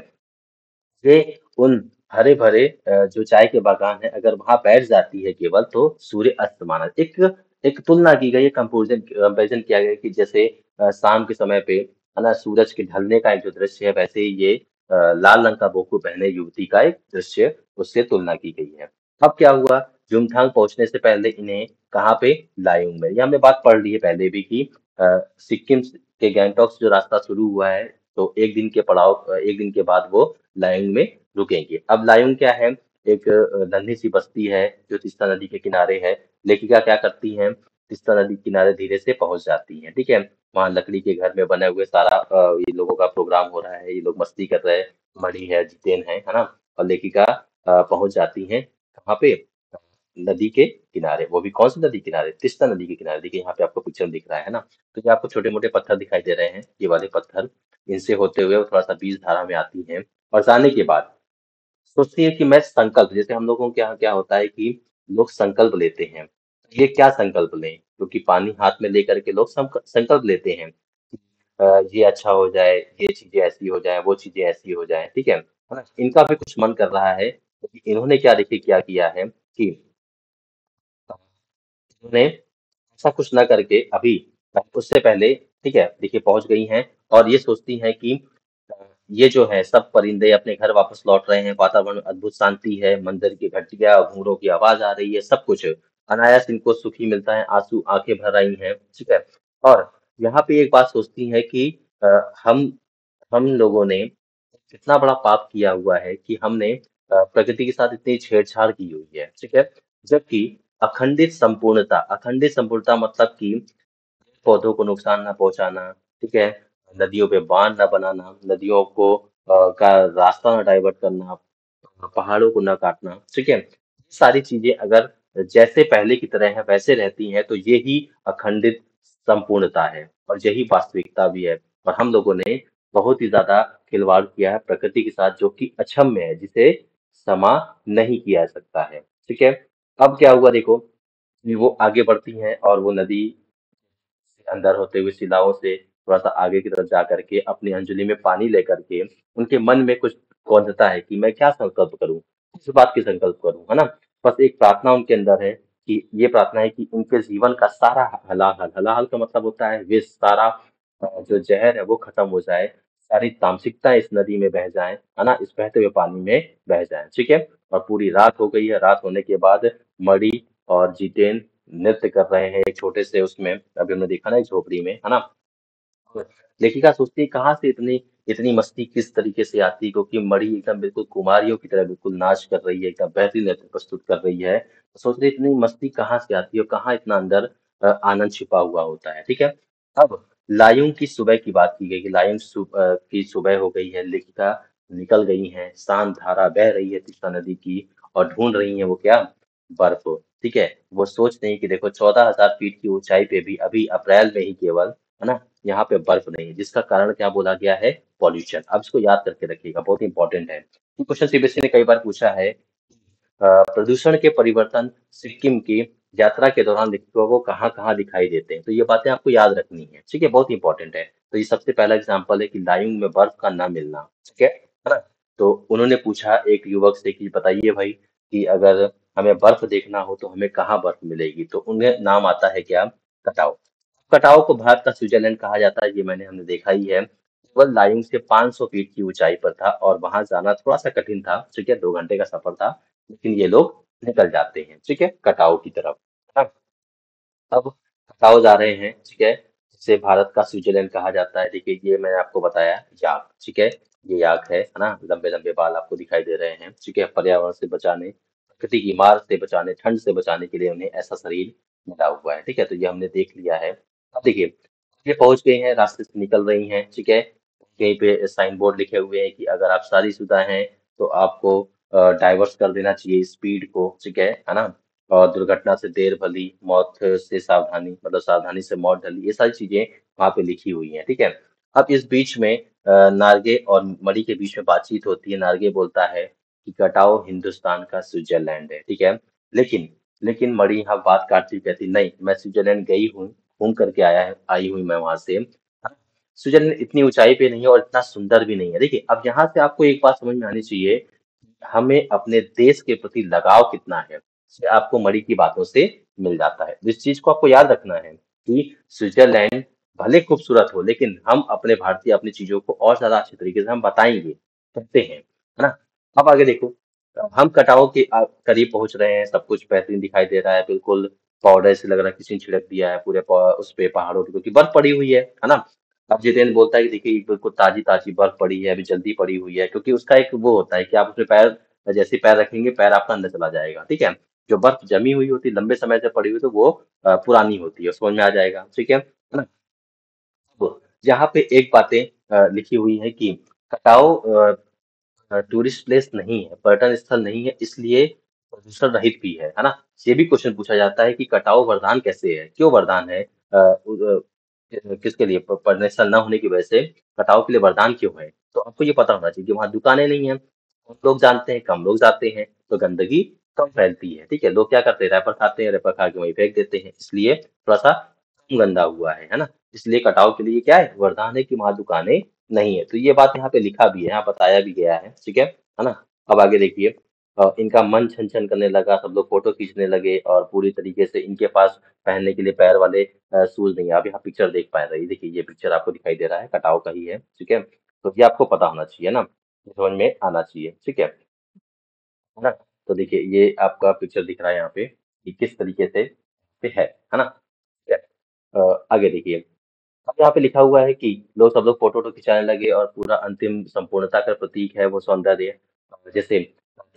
ये उन हरे भरे जो चाय के बागान है, अगर वहां बैठ जाती है केवल, तो सूर्य अस्त माना, एक एक तुलना की गई है, कंपेरिजन किया गया है कि जैसे शाम के समय पे, है ना, सूरज के ढलने का एक जो दृश्य है, वैसे ही ये लाल रंग का बोकू पहने युवती का एक दृश्य, उससे तुलना की गई है। अब क्या हुआ, जुमथांग पहुंचने से पहले इन्हें कहाँ पे, लायुंग में, ये हमने बात पढ़ ली है पहले भी कि सिक्किम के गैंगटॉक से जो रास्ता शुरू हुआ है, तो एक दिन के बाद वो लायुंग में रुकेंगे। अब लायुंग क्या है, एक नन्ही सी बस्ती है जो तीस्ता नदी के किनारे है। लेखिका क्या करती हैं, तीस्ता नदी के किनारे धीरे से पहुंच जाती हैं, ठीक है? वहां लकड़ी के घर में बने हुए सारा ये लोगों का प्रोग्राम हो रहा है, ये लोग मस्ती कर रहे हैं, मणि है, जितेन है ना? और लेखिका पहुंच जाती हैं कहाँ पे, नदी के किनारे, वो भी कौन सी नदी किनारे, तीस्ता नदी के किनारे, देखिए यहाँ पे आपको पिक्चर दिख रहा है ना? तो ये आपको छोटे मोटे पत्थर दिखाई दे रहे हैं, ये वाले पत्थर, इनसे होते हुए वो थोड़ा सा बीज धारा में आती हैं और जाने के बाद सोचती है कि मैं संकल्प, जैसे हम लोगों के यहाँ क्या होता है कि लोग संकल्प लेते हैं, ये क्या संकल्प लें, क्योंकि पानी हाथ में लेकर के लोग संकल्प लेते हैं कि, ये अच्छा हो जाए, ये चीजें ऐसी हो जाए, वो चीजें ऐसी हो जाए, ठीक है ना? इनका भी कुछ मन कर रहा है, तो इन्होंने क्या देखिए क्या किया है कि उन्होंने ऐसा कुछ ना करके अभी उससे पहले, ठीक है, देखिए पहुंच गई हैं और ये सोचती हैं कि ये जो है सब परिंदे अपने घर वापस लौट रहे हैं, वातावरण में अद्भुत शांति है, मंदिर की घंटियां घूंघरों की आवाज आ रही है, सब कुछ अनायास इनको सुखी मिलता है, आंसू आंखें भर आई हैं, ठीक है? और यहाँ पे एक बात सोचती हैं कि अ, हम हम लोगों ने इतना बड़ा पाप किया हुआ है कि हमने प्रकृति के साथ इतनी छेड़छाड़ की हुई है, ठीक है? जबकि अखंडित संपूर्णता मतलब कि पौधों को नुकसान ना पहुंचाना, ठीक है? नदियों पे बांध ना बनाना, नदियों को का रास्ता ना डाइवर्ट करना, पहाड़ों को ना काटना, ठीक है? ये सारी चीजें अगर जैसे पहले की तरह है वैसे रहती हैं तो ये ही अखंडित संपूर्णता है और यही वास्तविकता भी है। और हम लोगों ने बहुत ही ज्यादा खिलवाड़ किया है प्रकृति के साथ जो कि अक्षम्य है, जिसे क्षमा नहीं किया जा सकता है, ठीक है? अब क्या हुआ देखो, कि वो आगे बढ़ती हैं और वो नदी से अंदर होते हुए शिलाओं से थोड़ा-सा आगे की तरफ जा करके अपनी अंजलि में पानी लेकर के उनके मन में कुछ कौंधता है कि मैं क्या संकल्प करूँ? किस बात की संकल्प करूँ, है ना? बस एक प्रार्थना उनके अंदर है कि ये प्रार्थना है कि उनके जीवन का सारा हलाहल, हलाहल का मतलब होता है विष, सारा जो जहर है वो खत्म हो जाए, सारी तामसिकता इस नदी में बह जाएँ, है ना? इस बहते हुए पानी में बह जाएँ, ठीक है? और पूरी रात हो गई है, रात होने के बाद मणि और जितेन नृत्य कर रहे हैं एक छोटे से उसमें, अभी हमने देखा ना एक झोपड़ी में, है ना? लेखिका सोचती है कहाँ से इतनी इतनी मस्ती किस तरीके से आती है, क्योंकि मणि एकदम बिल्कुल कुमारियों की तरह बिल्कुल नाच कर रही है, एकदम बेहतरीन नृत्य प्रस्तुत कर रही है। तो सोच रही है इतनी मस्ती कहाँ से आती है और कहाँ इतना अंदर आनंद छिपा हुआ होता है, ठीक है? अब लायूं की सुबह की बात की गई कि की सुबह हो गई है, लेखिका निकल गई हैं, शांत धारा बह रही है तीस्ता नदी की और ढूंढ रही है वो क्या? बर्फ, ठीक है? वो सोच रही है कि देखो 14,000 फीट की ऊंचाई पे भी अभी अप्रैल में ही केवल, है ना? यहाँ पे बर्फ नहीं है, जिसका कारण क्या बोला गया है? पॉल्यूशन। अब इसको याद करके रखिएगा, बहुत इंपॉर्टेंट है। ये क्वेश्चन सीबीएसई ने कई बार पूछा है, प्रदूषण के परिवर्तन सिक्किम की यात्रा के दौरान लेखकों को कहाँ-कहाँ दिखाई देते हैं? तो ये बातें आपको याद रखनी है, ठीक है? बहुत इंपॉर्टेंट है। तो ये सबसे पहला एग्जाम्पल है कि लायुंग में बर्फ का न मिलना, ठीक है ना? तो उन्होंने पूछा एक युवक से कि बताइए भाई कि अगर हमें बर्फ देखना हो तो हमें कहाँ बर्फ मिलेगी? तो उनमें नाम आता है क्या? कटाव। कटाव को भारत का स्विट्जरलैंड कहा जाता है, ये हमने देखा ही है। केवल लायुंग से 500 फीट की ऊंचाई पर था और वहां जाना थोड़ा सा कठिन था, ठीक है? 2 घंटे का सफर था, लेकिन ये लोग निकल जाते हैं, ठीक है? कटाव की तरफ, है ना? अब कटाव जा रहे हैं, ठीक है? जिसे भारत का स्विट्जरलैंड कहा जाता है। देखिए ये मैंने आपको बताया याक, ठीक है? ये याक है ना? लंबे लंबे बाल आपको दिखाई दे रहे हैं, ठीक है? पर्यावरण से बचाने, प्रकृति की मार से बचाने, ठंड से बचाने के लिए उन्हें ऐसा शरीर मिला हुआ है, ठीक है? तो ये हमने देख लिया है। अब देखिए ये पहुंच गई हैं, रास्ते से निकल रही हैं, ठीक है? कहीं पे साइन बोर्ड लिखे हुए हैं कि अगर आप शादीशुदा हैं तो आपको डाइवर्स कर देना चाहिए स्पीड को, ठीक है ना? और दुर्घटना से देर भली, मौत से सावधानी, मतलब सावधानी से मौत ढली, ये सारी चीजें वहां पे लिखी हुई हैं, ठीक है? अब इस बीच में नार्गे और मणि के बीच में बातचीत होती है। नार्गे बोलता है कि कटाओ हिंदुस्तान का स्विट्जरलैंड है, ठीक है? लेकिन लेकिन मणि यहाँ बात काटती हुई कहती नहीं, मैं स्विट्जरलैंड गई हूँ, घूम करके आई हुई मैं वहां से। स्विट्जरलैंड इतनी ऊंचाई पे नहीं है और इतना सुंदर भी नहीं है। देखिए अब यहाँ से आपको एक बात समझ में आनी चाहिए, हमें अपने देश के प्रति लगाव कितना है, ये आपको मणि की बातों से मिल जाता है। इस चीज को आपको याद रखना है कि स्विट्जरलैंड भले खूबसूरत हो, लेकिन हम अपने भारतीय अपनी चीजों को और ज्यादा अच्छे तरीके से हम बताएंगे, कहते हैं, है ना? अब आगे देखो, हम कटाव के करीब पहुंच रहे हैं, सब कुछ बेहतरीन दिखाई दे रहा है, बिल्कुल पाउडर से लग रहा है किसी ने छिड़क दिया है पूरे उस पे पहाड़ों पे, क्योंकि बर्फ पड़ी हुई है ना? अब जितेंद्र बोलता है कि देखिए ये बिल्कुल ताजी ताजी बर्फ पड़ी है, अभी जल्दी पड़ी हुई है, क्योंकि उसका एक वो होता है कि आप उसमें पैर, जैसे ही पैर रखेंगे पैर आपका अंदर चला जाएगा, ठीक है? जो बर्फ जमी हुई होती है लंबे समय से पड़ी हुई तो वो पुरानी होती है, समझ में आ जाएगा, ठीक है ना? तो यहाँ पे एक बातें लिखी हुई है कि कटाओ टूरिस्ट प्लेस नहीं है, पर्यटन स्थल नहीं है, इसलिए प्रदूषण रहित भी है ना? ये भी क्वेश्चन पूछा जाता है कि कटाओ वरदान कैसे है? क्यों वरदान है? किसके लिए? पर्यटन स्थल न होने की वजह से कटाओ के लिए वरदान क्यों है? तो आपको ये पता होना चाहिए कि वहाँ दुकानें नहीं है, बहुत लोग जानते हैं, कम लोग जाते हैं, तो गंदगी कम फैलती है, ठीक है? लोग क्या करते हैं? रैपर खाते हैं, रैपर खा के वहीं फेंक देते हैं, इसलिए थोड़ा सा कम गंदा हुआ है ना? इसलिए कटाव के लिए क्या है? वरदान है कि वहाँ दुकानें नहीं है। तो ये बात यहाँ पे लिखा भी है, यहाँ बताया भी गया है, ठीक है ना? अब आगे देखिए, इनका मन छन-छन करने लगा, सब लोग फ़ोटो खींचने लगे और पूरी तरीके से इनके पास पहनने के लिए पैर वाले शूज़ नहीं है। आप यहाँ पिक्चर देख पा रहे हैं, देखिए ये पिक्चर आपको दिखाई दे रहा है, कटाव का ही है, ठीक है? तो ये आपको पता होना चाहिए ना, ये समझ में आना चाहिए, ठीक है ना? तो देखिए ये आपका पिक्चर दिख रहा है यहाँ पे कि किस तरीके से पे है ना? ठीक है? आगे देखिए, अब यहाँ पे लिखा हुआ है कि लोग सब लोग फोटो खिंचाने लगे और पूरा अंतिम संपूर्णता का प्रतीक है वो सौंदर्य। जैसे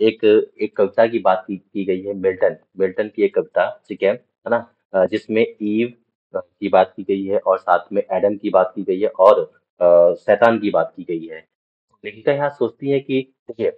एक एक कविता की बात की गई है, मिल्टन मिल्टन की एक कविता, ठीक है ना। जिसमें ईव की बात की गई है और साथ में एडम की बात की गई है और शैतान की बात की गई है। लेखिका यहाँ सोचती है कि देखिए,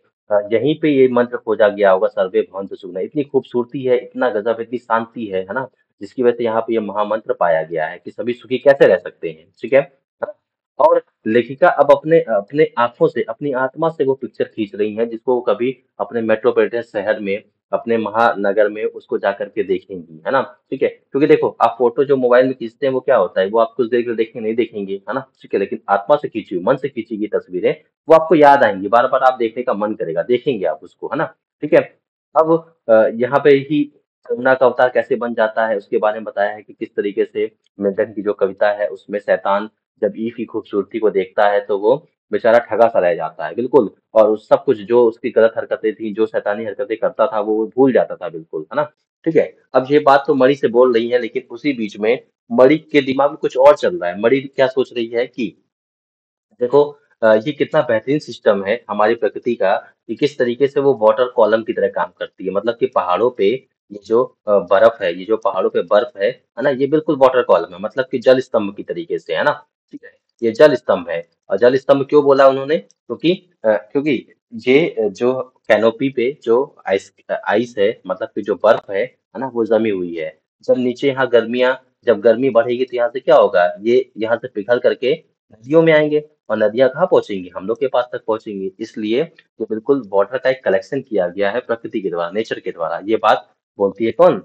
यहीं पे ये मंत्र खोजा गया होगा, सर्वे भवन्तु सुखिनः। इतनी खूबसूरती है, इतना गजब, इतनी शांति है ना, जिसकी वजह से यहाँ पे ये महामंत्र पाया गया है कि सभी सुखी कैसे रह सकते हैं, ठीक है ना? और लेखिका अब अपने अपने आंखों से, अपनी आत्मा से वो पिक्चर खींच रही हैं, जिसको वो कभी अपने मेट्रोपॉलिटन शहर में, अपने महानगर में उसको जाकर के देखेंगी, है ना? ठीक है, क्योंकि देखो, आप फोटो जो मोबाइल में खींचते हैं वो क्या होता है, वो आप कुछ देर के लिए देखेंगे नहीं देखेंगे, है ना? ठीक है, लेकिन आत्मा से खींची हुई, मन से खींची गई तस्वीरें वो आपको याद आएँगी, बार-बार आप देखने का मन करेगा, देखेंगे आप उसको, है ना? ठीक है? अब यहाँ पे ही करुणा का अवतार कैसे बन जाता है, उसके बारे में बताया है कि किस तरीके से मिल्टन की जो कविता है, उसमें शैतान जब ईव की खूबसूरती को देखता है, तो वो बेचारा ठगा-सा रह जाता है, बिल्कुल। और उस सब कुछ जो उसकी गलत हरकतें थी, जो शैतानी हरकतें करता था, वो भूल जाता था बिल्कुल, है ना? ठीक है? अब ये बात तो मणि से बोल रही है, लेकिन उसी बीच में मणि के दिमाग में कुछ और चल रहा है। मणि क्या सोच रही है कि देखो, ये कितना बेहतरीन सिस्टम है हमारी प्रकृति का कि किस तरीके से वो वाटर कॉलम की तरह काम करती है। मतलब कि पहाड़ों पे ये जो बर्फ है, ये जो पहाड़ों पे बर्फ है ना? ये बिल्कुल वाटर कॉलम है, मतलब कि जल स्तंभ की तरीके से, है ना? ठीक है? ये जल स्तंभ है। और जल स्तंभ क्यों बोला उन्होंने? क्योंकि ये जो कैनोपी पे जो आइस है, मतलब कि जो बर्फ है ना? वो जमी हुई है। जब नीचे यहाँ गर्मियाँ जब गर्मी बढ़ेगी तो यहाँ से क्या होगा? ये यहाँ से पिघल करके नदियों में आएँगे और नदियाँ कहाँ पहुँचेंगी? हम लोग के पास तक पहुँचेंगी। इसलिए ये बिल्कुल वाटर का एक कलेक्शन किया गया है प्रकृति के द्वारा, नेचर के द्वारा। ये बात बोलती है कौन?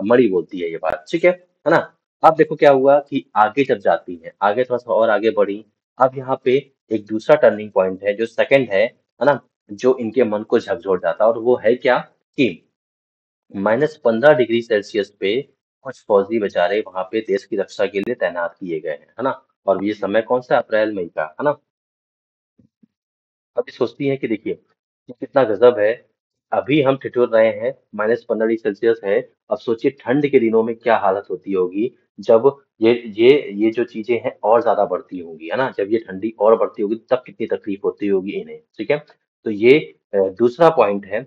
मणि बोलती है ये बात, ठीक है ना? अब देखो क्या हुआ कि आगे जब जाती है, आगे थोड़ा-सा और आगे बढ़ी, अब यहाँ पे एक दूसरा टर्निंग पॉइंट है, जो सेकंड है ना? जो इनके मन को झकझोर जाता है और वो है क्या कि -15 डिग्री सेल्सियस पे कुछ फौजी बेचारे वहां पे देश की रक्षा के लिए तैनात किए गए हैं, है ना? और ये समय कौन सा, अप्रैल मई का, है ना? अभी सोचती हैं कि देखिए, ये कितना गजब है। अभी हम ठिठुर रहे हैं, -15 डिग्री सेल्सियस है। अब सोचिए ठंड के दिनों में क्या हालत होती होगी, जब ये ये ये जो चीजें हैं और ज्यादा बढ़ती होंगी, है ना? जब ये ठंडी और बढ़ती होगी तब कितनी तकलीफ होती होगी इन्हें, ठीक है? तो ये दूसरा पॉइंट है,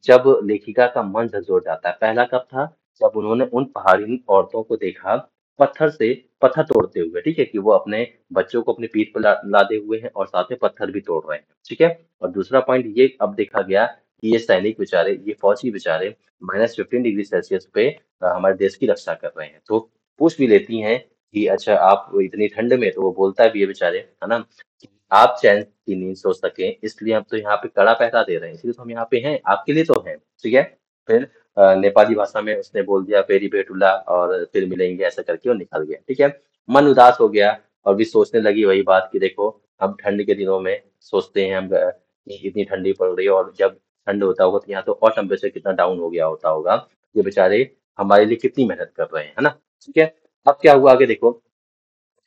जब लेखिका का मन झकझोर जाता है। पहला कब था? जब उन्होंने उन पहाड़ी औरतों को देखा पत्थर से पत्थर तोड़ते हुए, ठीक है? कि वो अपने बच्चों को अपनी पीठ पर लादे हुए हैं और साथ में पत्थर भी तोड़ रहे हैं, ठीक है? और दूसरा पॉइंट ये अब देखा गया कि ये सैनिक बेचारे, ये फौजी बेचारे -15 डिग्री सेल्सियस पे हमारे देश की रक्षा कर रहे हैं। तो पूछ भी लेती हैं कि अच्छा, आप इतनी ठंड में, तो वो बोलता भी है बेचारे, है ना? कि आप चैन की नींद सो सकें, इसलिए हम तो यहाँ पे कड़ा पहरा दे रहे हैं, इसलिए तो हम यहाँ पे हैं, आपके लिए तो हैं, ठीक है? फिर नेपाली भाषा में उसने बोल दिया फेरी भेटुला और फिर मिलेंगे, ऐसा करके वो निकल गया, ठीक है? मन उदास हो गया और भी सोचने लगी वही बात कि देखो, हम ठंड के दिनों में सोचते हैं कि इतनी ठंडी पड़ रही है और जब ठंड होता होगा तो यहाँ तो और टेम्परेचर कितना डाउन हो गया होता होगा। ये बेचारे हमारे लिए कितनी मेहनत कर रहे हैं, है ना? ठीक है? अब क्या हुआ आगे देखो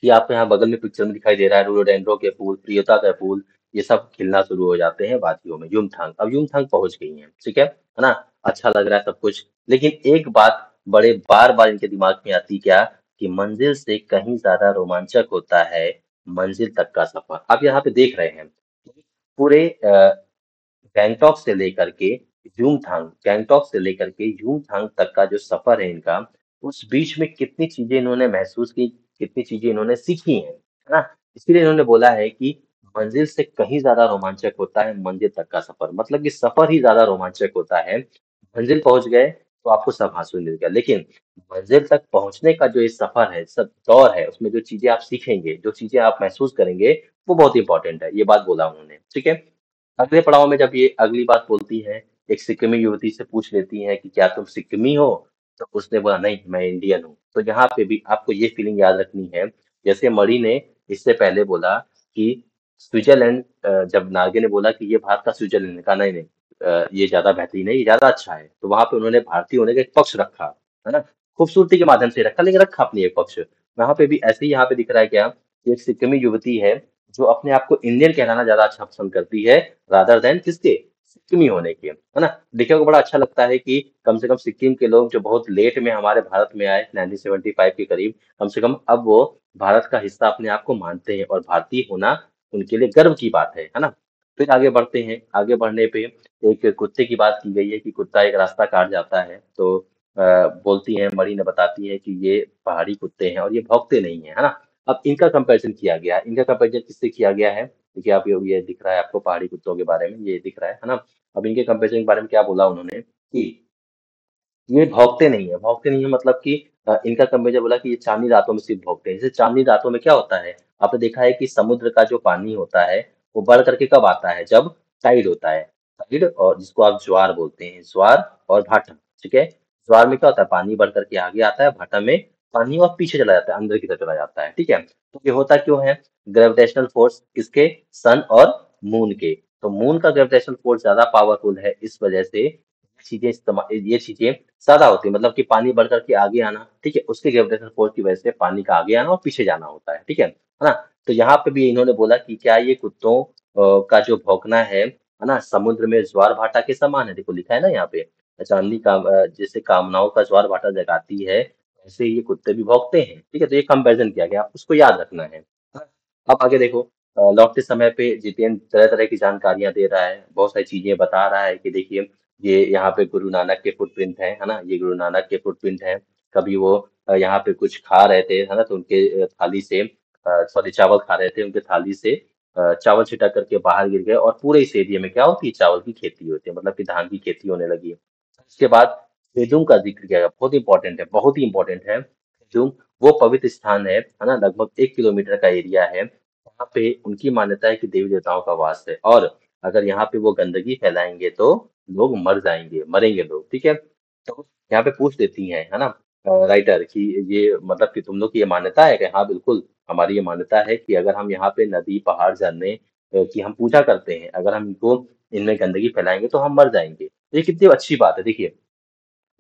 कि आपको यहाँ बगल में पिक्चर में दिखाई दे रहा है रोडोडेंड्रो के फूल, प्रियता के फूल, ये सब खिलना शुरू हो जाते हैं वादियों में, युमथांग। अब युमथांग पहुंच गई हैं, ठीक है ना? अच्छा लग रहा है सब कुछ, लेकिन एक बात बड़े बार-बार इनके दिमाग में आती क्या कि मंजिल से कहीं ज्यादा रोमांचक होता है मंजिल तक का सफर। आप यहाँ पे देख रहे हैं पूरे गैंगटॉक से लेकर के गैंगटॉक से लेकर के यूमथांग तक का जो सफर है इनका, उस बीच में कितनी चीजें इन्होंने महसूस की, कितनी चीजें इन्होंने सीखी हैं, है ना? इसीलिए इन्होंने बोला है कि मंजिल से कहीं ज्यादा रोमांचक होता है मंजिल तक का सफर। मतलब कि सफर ही ज्यादा रोमांचक होता है। मंजिल पहुंच गए तो आपको सब हासिल मिल गया, लेकिन मंजिल तक पहुंचने का जो ये सफर है, सब दौर है, उसमें जो चीजें आप सीखेंगे, जो चीजें आप महसूस करेंगे, वो बहुत इंपॉर्टेंट है। ये बात बोला उन्होंने, ठीक है? अगले पड़ाव में जब ये अगली बात बोलती है, एक सिक्किमी युवती से पूछ लेती हैं कि क्या तुम सिक्किमी हो? तो उसने बोला नहीं, मैं इंडियन हूँ। तो यहाँ पे भी आपको ये फीलिंग याद रखनी है, जैसे मणि ने इससे पहले बोला कि स्विट्जरलैंड, जब नार्गे ने बोला कि ये भारत का स्विट्जरलैंड है, कहा नहीं नहीं, ये ज्यादा बेहतरीन है, ये ज्यादा अच्छा है। तो वहां पे उन्होंने भारतीय होने का एक पक्ष रखा, है ना? खूबसूरती के माध्यम से रखा, लेकिन रखा अपनी एक पक्ष। वहां पे भी ऐसे ही यहाँ पे दिख रहा है क्या कि एक सिक्किमी युवती है जो अपने आप को इंडियन कहलाना ज्यादा अच्छा पसंद करती है रादर देन किसके, सिक्किमी होने के, है ना? देखने को बड़ा अच्छा लगता है कि कम से कम सिक्किम के लोग जो बहुत लेट में हमारे भारत में आए 1975 के करीब, कम से कम अब वो भारत का हिस्सा अपने आप को मानते हैं और भारतीय होना उनके लिए गर्व की बात है ना। फिर आगे बढ़ते हैं, आगे बढ़ने पे एक कुत्ते की बात की गई है कि कुत्ता एक रास्ता काट जाता है तो बोलती है, मरी ने बताती है कि ये पहाड़ी कुत्ते हैं और ये भौंकते नहीं है, है ना। अब इनका कंपैरिजन किया गया है, इनका कंपैरिजन किससे किया गया है? देखिए आप ये दिख रहा है आपको पहाड़ी कुत्तों के बारे में, ये दिख रहा है ना। अब इनके कंपैरिजन के बारे में क्या बोला उन्होंने कि ये भौंकते नहीं है, भौंकते नहीं है मतलब कि इनका कंपेरिजन बोला कि ये चांदनी रातों में सिर्फ भौंकते हैं। जैसे चांदनी रातों में क्या होता है, आपने देखा है कि समुद्र का जो पानी होता है वो बढ़ करके कब आता है, जब टाइड होता है। टाइड, और जिसको आप ज्वार बोलते हैं, ज्वार और भाटा, ठीक है। ज्वार में क्या होता है, पानी बढ़ करके आगे आता है, भाटा में पानी और पीछे चला जाता है, अंदर की तरफ चला जाता है, ठीक है। तो ये होता क्यों है? ग्रेविटेशनल फोर्स किसके? सन और मून के। तो मून का ग्रेविटेशनल फोर्स ज्यादा पावरफुल है, इस वजह से ये चीजें ज्यादा होती है, मतलब कि पानी बढ़ करके आगे आना, ठीक है, उसके ग्रेविटेशनल फोर्स की वजह से पानी का आगे आना और पीछे जाना होता है, ठीक है ना। तो यहाँ पे भी इन्होंने बोला कि क्या ये कुत्तों का जो भौंकना है ना, समुद्र में ज्वार भाटा के समान है। देखो लिखा है ना यहाँ पे, चांदनी का जैसे कामनाओं का ज्वार भाटा जगाती है, ऐसे ही ये कुत्ते भी भौंकते हैं, ठीक है। तो ये कंपेरिजन किया गया, उसको याद रखना है। अब आगे देखो, लौटते समय पे जितेंद्र तरह तरह की जानकारियां दे रहा है, बहुत सारी चीजें बता रहा है कि देखिए ये यहाँ पे गुरु नानक के फुटप्रिंट है ना, ये गुरु नानक के फुटप्रिंट है। कभी वो यहाँ पे कुछ खा रहे थे, है ना, तो उनके थाली से, सॉरी चावल खा रहे थे, उनके थाली से चावल छिटक करके बाहर गिर गए और पूरे इस एरिया में क्या होती है, चावल की खेती होती है, मतलब कि धान की खेती होने लगी। उसके बाद खेदुम का जिक्र किया गया, बहुत इंपॉर्टेंट है, बहुत ही इंपॉर्टेंट है। खेदुम वो पवित्र स्थान है ना, लगभग 1 किलोमीटर का एरिया है। वहाँ पे उनकी मान्यता है कि देवी देवताओं का वास है, और अगर यहाँ पे वो गंदगी फैलाएंगे तो लोग मर जाएंगे, मरेंगे लोग, ठीक है। तो यहाँ पे पूछ देती हैं, है ना, राइटर कि ये मतलब कि तुम लोग की ये मान्यता है कि हाँ बिल्कुल, हमारी ये मान्यता है कि अगर हम यहाँ पे नदी पहाड़ झरने की हम पूजा करते हैं, अगर हम इनको इनमें गंदगी फैलाएंगे तो हम मर जाएंगे। ये कितनी अच्छी बात है, देखिए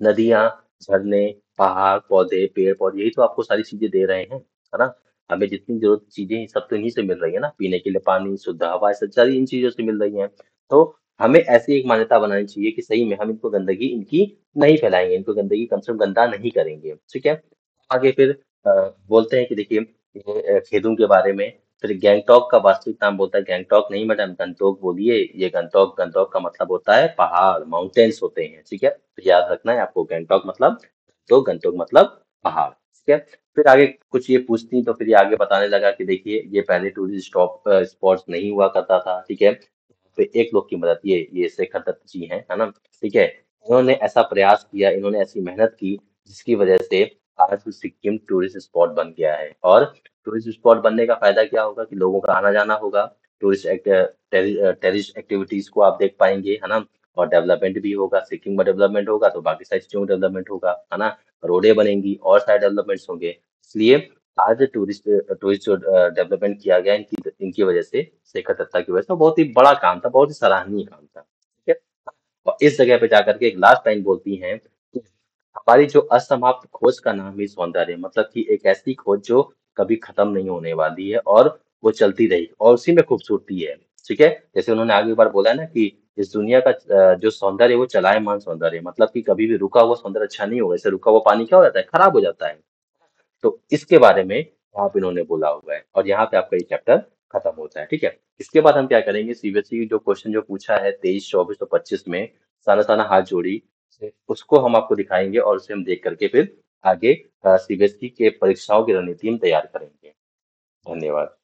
नदियाँ, झरने, पहाड़, पौधे, पेड़-पौधे, यही तो आपको सारी चीज़ें दे रहे हैं, है ना? हमें जितनी ज़रूरत की चीज़ें हैं, सब तो इन्हीं से मिल रही है ना, पीने के लिए पानी, शुद्ध हवा, ये सब सारी इन चीज़ों से मिल रही हैं। तो हमें ऐसी एक मान्यता बनानी चाहिए कि सही में हम इनको गंदगी इनकी नहीं फैलाएँगे, इनको गंदगी कम से कम गंदा नहीं करेंगे, ठीक है? आगे फिर अ, बोलते हैं कि देखिए ये खेदों के बारे में, फिर गैंगटॉक का वास्तविक नाम बोलता है गैंगटॉक नहीं मैडम, गंतोक बोलिए। ये गंतोक, गंतोक का मतलब होता है पहाड़, माउंटेन्स होते हैं, ठीक है। तो याद रखना है आपको, गैंगटॉक मतलब तो गंतोक मतलब पहाड़, ठीक है। फिर आगे कुछ ये पूछती तो फिर ये आगे बताने लगा कि देखिए ये पहले टूरिस्ट स्टॉप स्पॉट नहीं हुआ करता था, ठीक है। फिर एक लोग की मदद, ये शेखर दत्त जी हैं, है ना, ठीक है। इन्होंने ऐसा प्रयास किया, इन्होंने ऐसी मेहनत की, जिसकी वजह से आज सिक्किम टूरिस्ट स्पॉट बन गया है। और टूरिस्ट स्पॉट बनने का फायदा क्या होगा कि लोगों का आना जाना होगा, टेरिस्ट एक्टिविटीज को आप देख पाएंगे, है ना। और डेवलपमेंट भी होगा, सिक्किम में डेवलपमेंट होगा तो बाकी सारी चीजों में डेवलपमेंट होगा, है ना। रोडें बनेंगी और सारे डेवलपमेंट्स होंगे, इसलिए आज टूरिस्ट टूरिस्ट जो डेवलपमेंट किया गया इनकी इनकी वजह से, शेखर दत्ता की वजह से, बहुत ही बड़ा काम था, बहुत ही सराहनीय काम था, ठीक है। और इस जगह पे जाकर के एक लास्ट लाइन बोलती हैं कि हमारी जो असमाप्त खोज का नाम ही सौंदर्य, मतलब कि एक ऐसी खोज जो कभी खत्म नहीं होने वाली है और वो चलती रही, और उसी में खूबसूरती है, ठीक है। जैसे उन्होंने आगे एक बार बोला है ना कि इस दुनिया का जो सौंदर्य है वो चलायमान सौंदर्य है, मतलब कि कभी भी रुका हुआ सौंदर्य अच्छा नहीं होगा। जैसे रुका हुआ पानी क्या हो जाता है, खराब हो जाता है। तो इसके बारे में यहाँ पे इन्होंने बोला हुआ है, और यहाँ पे आपका ये चैप्टर खत्म होता है, ठीक है। इसके बाद हम क्या करेंगे, सीबीएसई जो क्वेश्चन जो पूछा है 23, 24 और 25 में, साना साना हाथ जोड़ी, उसको हम आपको दिखाएंगे और उसे हम देख करके फिर आगे सीबीएसई के परीक्षाओं की रणनीति हम तैयार करेंगे। धन्यवाद।